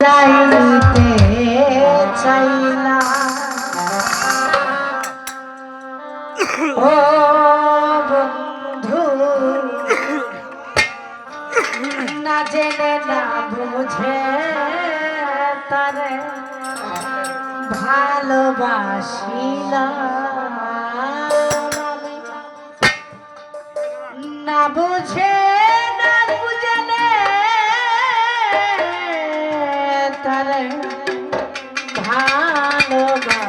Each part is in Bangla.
যাইতে চাইলা ও বন্ধু না জেনে না বুঝে তারে ভালোবাসিলাম না বুঝে না বুঝে তারে ভালোবাসিলাম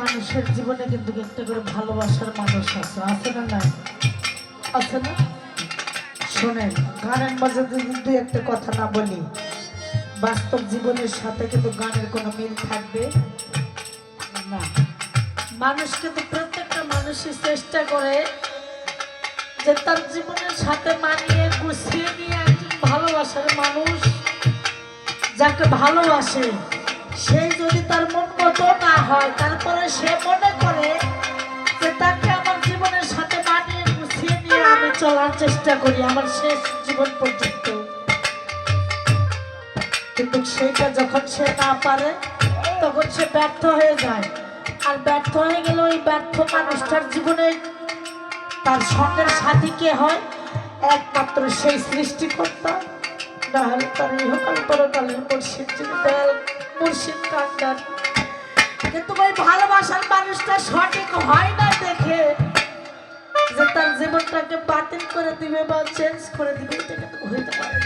মানুষের জীবনে কিন্তু একটা করে ভালোবাসার মানুষ আছে, আছে না? নাই আছে না? শোনেন, গানের মাঝে যদি একটা কথা না বলি, বাস্তব জীবনের সাথে কিন্তু গানের কোনো মিল থাকবে না। মানুষ কিন্তু প্রত্যেকটা মানুষই চেষ্টা করে যে তার জীবনের সাথে মানিয়ে গুছিয়ে নিয়ে একজন ভালোবাসার মানুষ যাকে ভালোবাসে, সেই যদি তার মন মতো না হয়, তারপরে সে মনে করে যে তাকে আমার জীবনের সাথে মানিয়ে গুছিয়ে নিয়ে আমি চলার চেষ্টা করি আমার শেষ জীবন পর্যন্ত। কিন্তু সেটা যখন সে না পারে তখন সে ব্যর্থ হয়ে যায়। আর ব্যর্থ হয়ে গেলে ওই ব্যর্থ মানুষটার জীবনে তার সঙ্গের সাথী কে হয়? একমাত্র সেই সৃষ্টিকর্তা, না হলে তার ইহকাল পরকালের মুর্শিদ, যিনি দয়াল মুর্শিদ কান্দার। কিন্তু ওই ভালোবাসার মানুষটা সঠিক হয় না দেখে যে তার জীবনটাকে বাতিল করে দিবে বা চেঞ্জ করে দিবে, এটা কিন্তু হইতে পারে।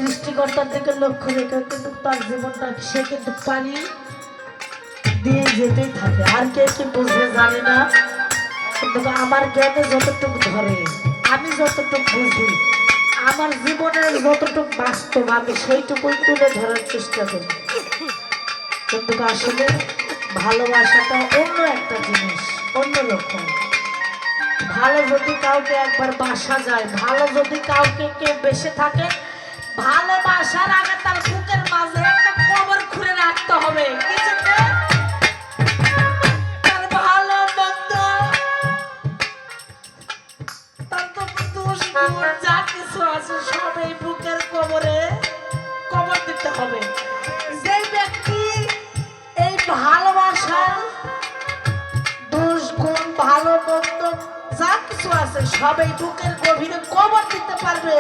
সৃষ্টিকর্তার দিকে লক্ষ্য রেখে কিন্তু তার জীবনটা সে কিন্তু পানি দিয়ে যেতেই থাকে। আর কে কি বুঝে জানি না, কিন্তু আমার জ্ঞানে যতটুকু ধরে, আমি যতটুকু বুঝি, আমার জীবনের যতটুকু বাস্তব আমি সেইটুকুই তুলে ধরার চেষ্টা করি। কিন্তু আসলে ভালোবাসাটা অন্য একটা জিনিস, অন্যরকম। ভালো যদি কাউকে একবার বাসা যায়, ভালো যদি কাউকে কেউ বেসে থাকে, ভালোবাসার আগে তার বুকের মাঝে একটা কবর খুঁড়ে রাখতে হবে। তার ভালো মন্দ, তার তো দোষ গুণ যা কিছু আছে সব এই বুকের কবরে কবর দিতে হবে। যে ব্যক্তি এই ভালোবাসার দোষ গুণ ভালো মন্দ যা কিছু আছে সব এই বুকের গভীরে কবর দিতে পারবে,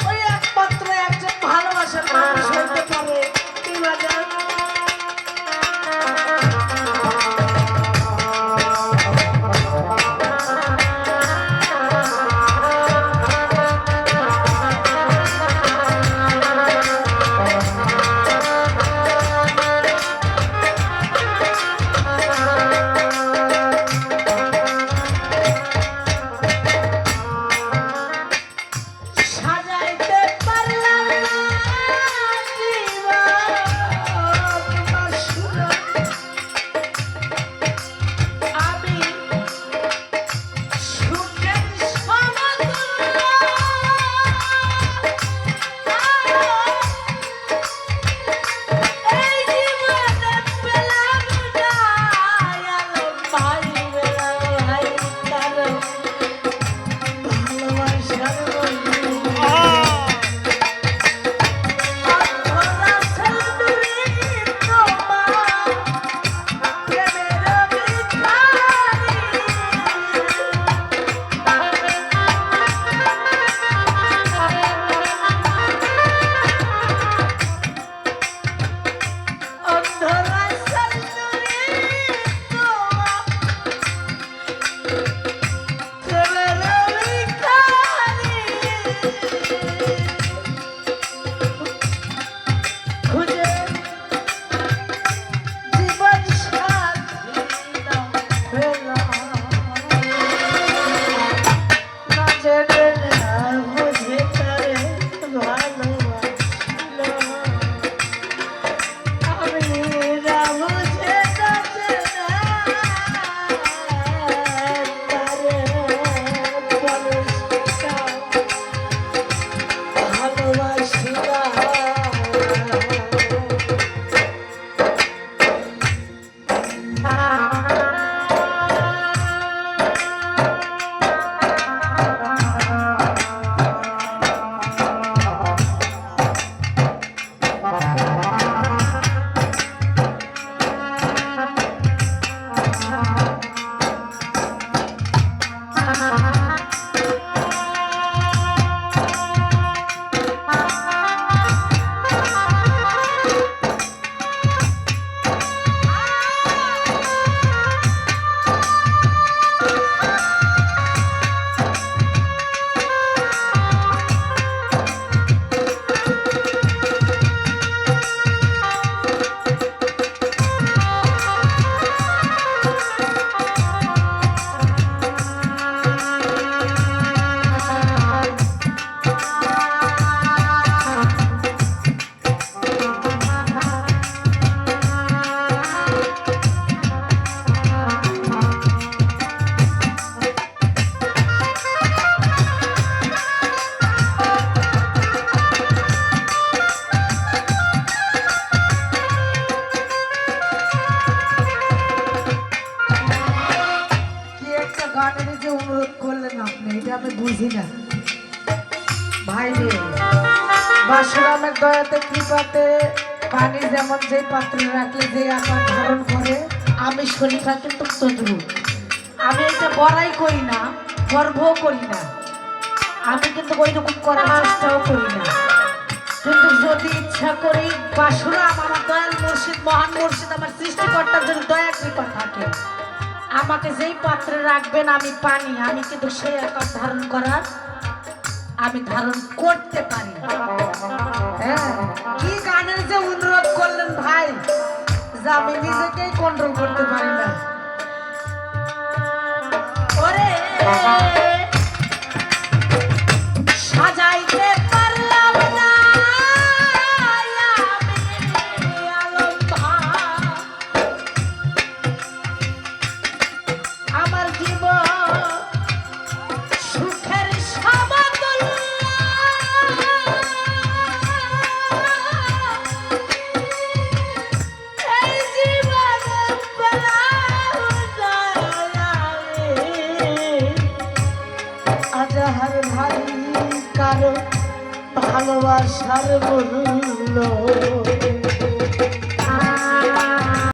ওই একমাত্র একজন ভালোবাসার মানুষ হতে পারে। কি বাজার আমি বুঝি না ভাই রে। বাসুরামের দয়াতে কৃপাতে পানি যেমন যে পাত্রে রাখলে যে আকার ধারণ করে, আমি শরীফা কিন্তু তদ্রুপ। আমি এটা বড়াই করি না, গর্বও করি না, আমি কিন্তু ওই রকম করার চেষ্টাও করি না। কিন্তু যদি ইচ্ছা করি বাসুরাম আমার দয়াল মুর্শিদ, মহান মুর্শিদ, আমার সৃষ্টিকর্তার যদি দয়া কৃপা থাকে, আমাকে যেই পাত্রে রাখবেন আমি পানি, আমি কিন্তু সেই আকার ধারণ করার আমি ধারণ করতে পারি। হ্যাঁ, কি গানের যে অনুরোধ করলেন ভাই, যা আমি নিজেকেই কন্ট্রোল করতে পারি না। ওরে সাজাইতে পারলাম না আমি আলম ভাই, আমার জীবন সুখের সমতুল্য, এই জীবন আজাহার ভাই কারো ভালোবাসার মূল্য